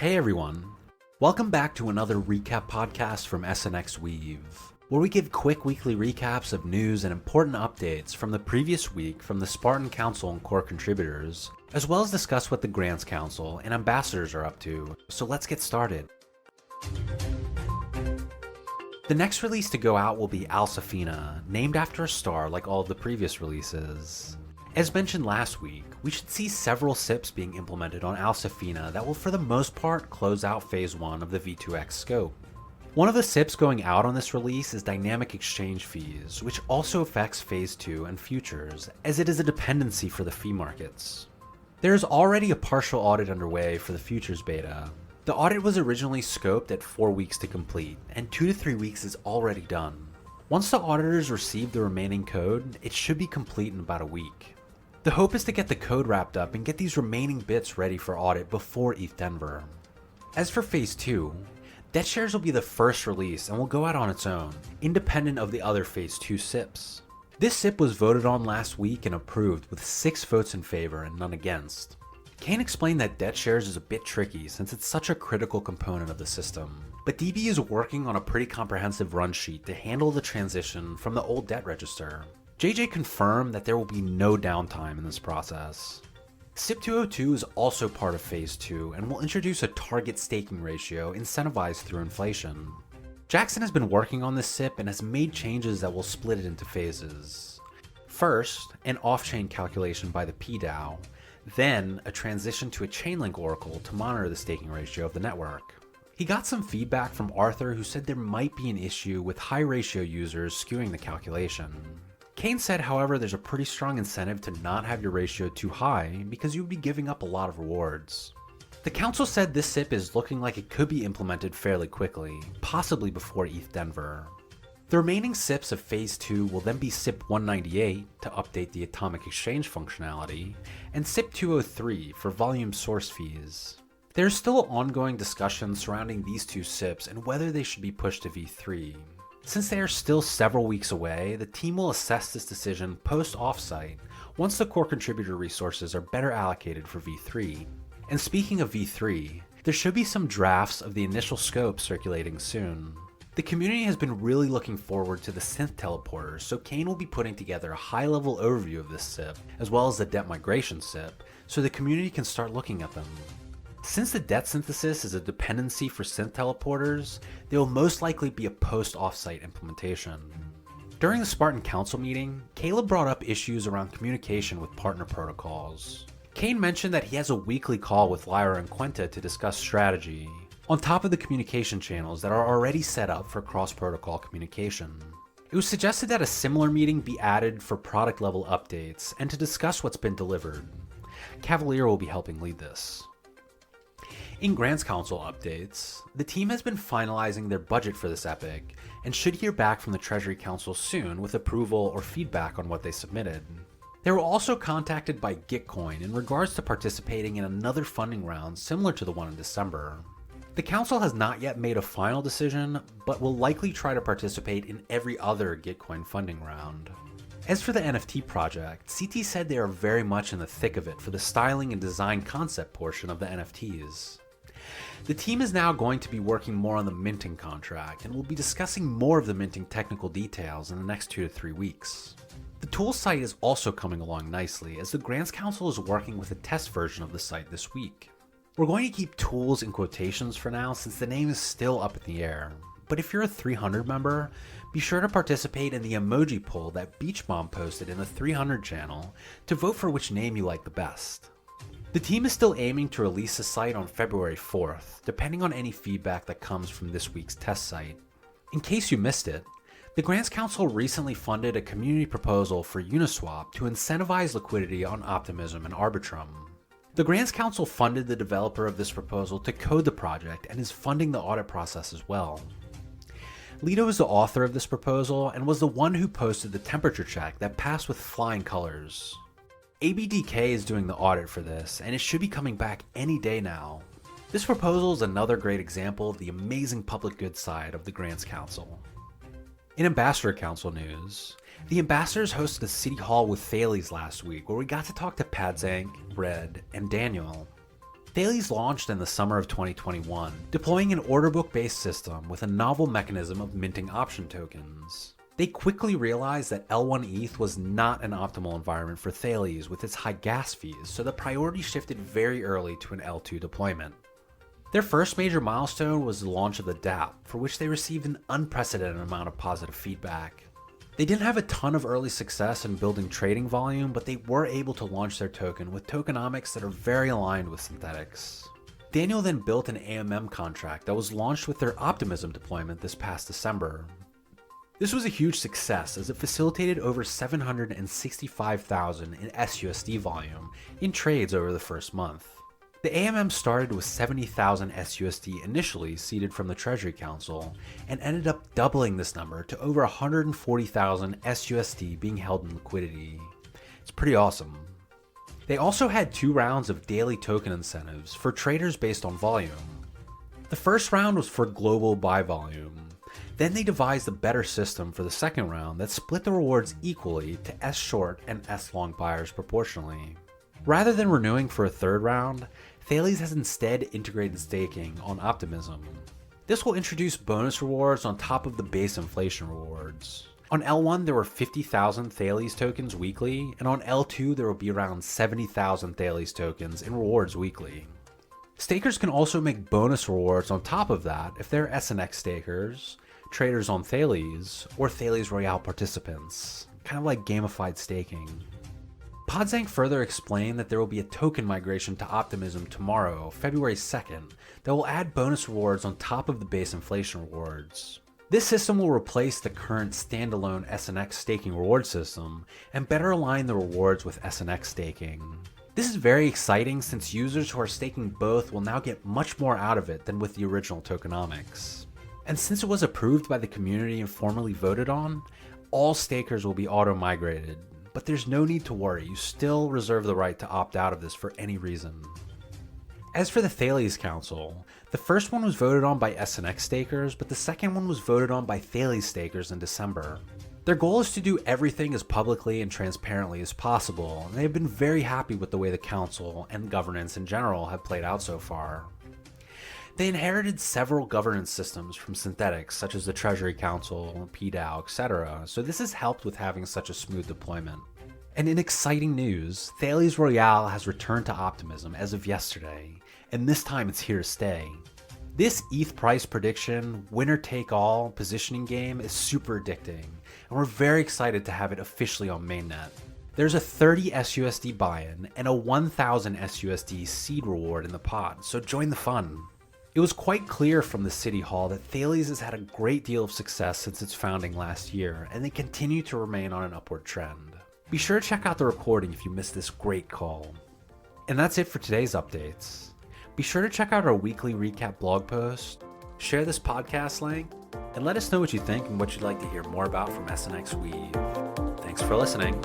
Hey everyone, welcome back to another recap podcast from SNXweave, where we give quick weekly recaps of news and important updates from the previous week from the Spartan Council and core contributors, as well as discuss what the Grants Council and ambassadors are up to. So let's get started. The next release to go out will be Alcifina, named after a star like all of the previous releases. As mentioned last week, we should see several SIPs being implemented on Alcifina that will for the most part close out Phase 1 of the V2X scope. One of the SIPs going out on this release is Dynamic Exchange Fees, which also affects Phase 2 and futures, as it is a dependency for the fee markets. There is already a partial audit underway for the futures beta. The audit was originally scoped at 4 weeks to complete, and 2 to 3 weeks is already done. Once the auditors receive the remaining code, it should be complete in about a week. The hope is to get the code wrapped up and get these remaining bits ready for audit before ETH Denver. As for Phase 2, Debt Shares will be the first release and will go out on its own, independent of the other Phase 2 SIPs. This SIP was voted on last week and approved with 6 votes in favor and none against. Kane explained that Debt Shares is a bit tricky since it's such a critical component of the system, but DB is working on a pretty comprehensive run sheet to handle the transition from the old debt register. JJ confirmed that there will be no downtime in this process. SIP 202 is also part of Phase 2 and will introduce a target staking ratio incentivized through inflation. Jackson has been working on this SIP and has made changes that will split it into phases. First, an off-chain calculation by the PDAO, then a transition to a Chainlink oracle to monitor the staking ratio of the network. He got some feedback from Arthur, who said there might be an issue with high ratio users skewing the calculation. Kane said, however, there's a pretty strong incentive to not have your ratio too high because you would be giving up a lot of rewards. The council said this SIP is looking like it could be implemented fairly quickly, possibly before ETH Denver. The remaining SIPs of Phase 2 will then be SIP 198 to update the atomic exchange functionality, and SIP 203 for volume source fees. There is still ongoing discussion surrounding these two SIPs and whether they should be pushed to V3. Since they are still several weeks away, the team will assess this decision post-offsite once the core contributor resources are better allocated for V3. And speaking of V3, there should be some drafts of the initial scope circulating soon. The community has been really looking forward to the synth teleporters, so Kane will be putting together a high-level overview of this SIP, as well as the debt migration SIP, so the community can start looking at them. Since the debt synthesis is a dependency for synth teleporters, there will most likely be a post-offsite implementation. During the Spartan Council meeting, Caleb brought up issues around communication with partner protocols. Kane mentioned that he has a weekly call with Lyra and Quenta to discuss strategy, on top of the communication channels that are already set up for cross-protocol communication. It was suggested that a similar meeting be added for product-level updates and to discuss what's been delivered. Cavalier will be helping lead this. In Grants Council updates, the team has been finalizing their budget for this epic and should hear back from the Treasury Council soon with approval or feedback on what they submitted. They were also contacted by Gitcoin in regards to participating in another funding round similar to the one in December. The council has not yet made a final decision, but will likely try to participate in every other Gitcoin funding round. As for the NFT project, CT said they are very much in the thick of it for the styling and design concept portion of the NFTs. The team is now going to be working more on the minting contract and will be discussing more of the minting technical details in the next 2 to 3 weeks. The tools site is also coming along nicely as the Grants Council is working with a test version of the site this week. We're going to keep tools in quotations for now since the name is still up in the air, but if you're a 300 member, be sure to participate in the emoji poll that Beach Bomb posted in the 300 channel to vote for which name you like the best. The team is still aiming to release the site on February 4th, depending on any feedback that comes from this week's test site. In case you missed it, the Grants Council recently funded a community proposal for Uniswap to incentivize liquidity on Optimism and Arbitrum. The Grants Council funded the developer of this proposal to code the project and is funding the audit process as well. Lido is the author of this proposal and was the one who posted the temperature check that passed with flying colors. ABDK is doing the audit for this, and it should be coming back any day now. This proposal is another great example of the amazing public good side of the Grants Council. In Ambassador Council news, the ambassadors hosted a city hall with Thales last week where we got to talk to Padzank, Red, and Daniel. Thales launched in the summer of 2021, deploying an order book-based system with a novel mechanism of minting option tokens. They quickly realized that L1 ETH was not an optimal environment for Thales with its high gas fees, so the priority shifted very early to an L2 deployment. Their first major milestone was the launch of the dApp, for which they received an unprecedented amount of positive feedback. They didn't have a ton of early success in building trading volume, but they were able to launch their token with tokenomics that are very aligned with synthetics. Daniel then built an AMM contract that was launched with their Optimism deployment this past December. This was a huge success as it facilitated over 765,000 in SUSD volume in trades over the first month. The AMM started with 70,000 SUSD initially seeded from the Treasury Council, and ended up doubling this number to over 140,000 SUSD being held in liquidity. It's pretty awesome. They also had 2 rounds of daily token incentives for traders based on volume. The first round was for global buy volume. Then they devised a better system for the second round that split the rewards equally to S short and S long buyers proportionally. Rather than renewing for a third round, Thales has instead integrated staking on Optimism. This will introduce bonus rewards on top of the base inflation rewards. On L1 there were 50,000 Thales tokens weekly, and on L2 there will be around 70,000 Thales tokens in rewards weekly. Stakers can also make bonus rewards on top of that if they're SNX stakers, traders on Thales, or Thales Royale participants, kind of like gamified staking. Podzank further explained that there will be a token migration to Optimism tomorrow, February 2nd, that will add bonus rewards on top of the base inflation rewards. This system will replace the current standalone SNX staking reward system and better align the rewards with SNX staking. This is very exciting since users who are staking both will now get much more out of it than with the original tokenomics. And since it was approved by the community and formally voted on, all stakers will be auto-migrated. But there's no need to worry, you still reserve the right to opt out of this for any reason. As for the Thales Council, the first one was voted on by SNX stakers, but the second one was voted on by Thales stakers in December. Their goal is to do everything as publicly and transparently as possible, and they have been very happy with the way the council and governance in general have played out so far. They inherited several governance systems from synthetics such as the Treasury Council, PDAO, etc., so this has helped with having such a smooth deployment. And in exciting news, Thales Royale has returned to Optimism as of yesterday, and this time it's here to stay. This ETH price prediction, winner-take-all positioning game is super addicting, and we're very excited to have it officially on mainnet. There's a 30 SUSD buy-in and a 1000 SUSD seed reward in the pod, so join the fun. It was quite clear from the City Hall that Thales has had a great deal of success since its founding last year, and they continue to remain on an upward trend. Be sure to check out the recording if you missed this great call. And that's it for today's updates. Be sure to check out our weekly recap blog post, share this podcast link, and let us know what you think and what you'd like to hear more about from SNXweave. Thanks for listening.